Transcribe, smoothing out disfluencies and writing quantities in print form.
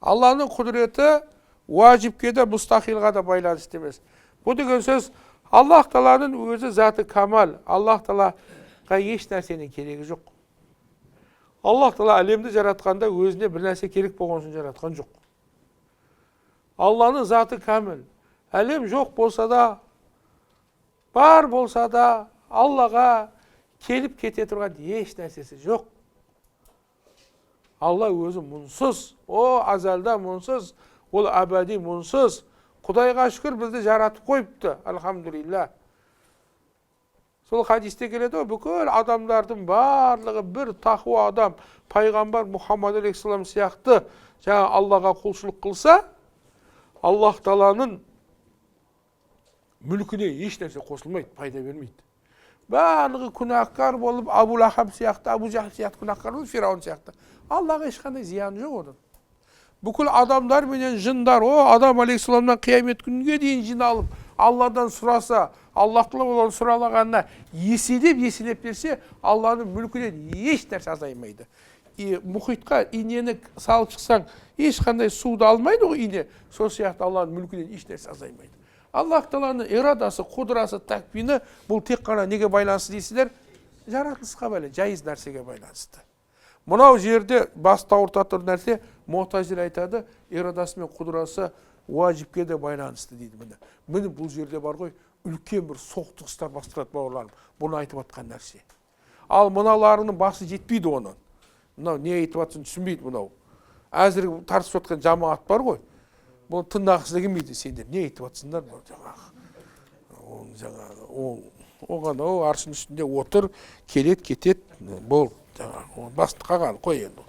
Алланың құдіреті уажипке де мұстахилға да байланысты емес. Бұл деген сөз Аллах Тағаланың өзі заты камал. Аллах Тағалаға еш нәрсенің керегі жоқ. Аллах Тағала әлемді жаратқанда өзіне бір нәрсе керек болған үшін жаратқан жоқ. Алланың заты камал. Әлем жоқ болса да, бар болса да, Аллаға келіп кете тұрған еш нәрсесі жоқ. Алла өзі мұнсыз, о азалда мұнсыз, ол әбәди мұнсыз. Құдайға шүкір бізді жаратып қойыпты, алхамдулилля. Сол хадисте келеді, бүкіл адамдардың барлығы бір тақуа адам, пайғамбар Мұхаммад алейхиссалам сияқты жаңа Аллаға құлшылық қылса, Аллах Тағаланың мүлкіне еш нәрсе қосылмайды, пайда бермейді. Барлығы күнәһар болып, Абу Лахаб сияқты, Абу Жахл сияқты күнәһар болып, Фирауын сияқты. Аллаға ешқандай зияны жоқ оның. Бүкіл адамдар менен жындар, о адам алейхиссаламнан қиямет күнге дейін жиналып, Алладан сұраса, Аллах Тағала олар сұралағанына еселеп берсе, Алланың мүлкінен еш нәрсе азаймайды. Мұхитқа инені салып шықсаң, ешқандай суды алмайды ғой ине. Сол сияқты Алланың мүлкінен еш нәрсе азаймайды. Аллах Тағаланың ирадасы, құдрасы, таквини бұл тек қана неге байланысты дейсіздер? Жаратылысқа байланысты, жайыз нәрсеге байланысты. Мынау жерде басты ауыртатын нәрсе Мұғтазили айтады, ирадасы мен құдрасы уажипке де байланысты дейді. Міне бұл жерде бар ғой, үлкен бір соқтығыстар бастырады бауырларым. Бұны айтып атқан нәрсе. Ал мыналарының басы жетпейді оның. Мынау не айтып атсын түсінбейді мынау. Әзір тартысып жатқан жамағат бар ғой. Бұл тыңдағысы келмейді сендер. Не айтып атсыңдар бұл жаңағы. Оған аршын үстінде отыр, келет, кетет, бол. Басты қаған қой енді.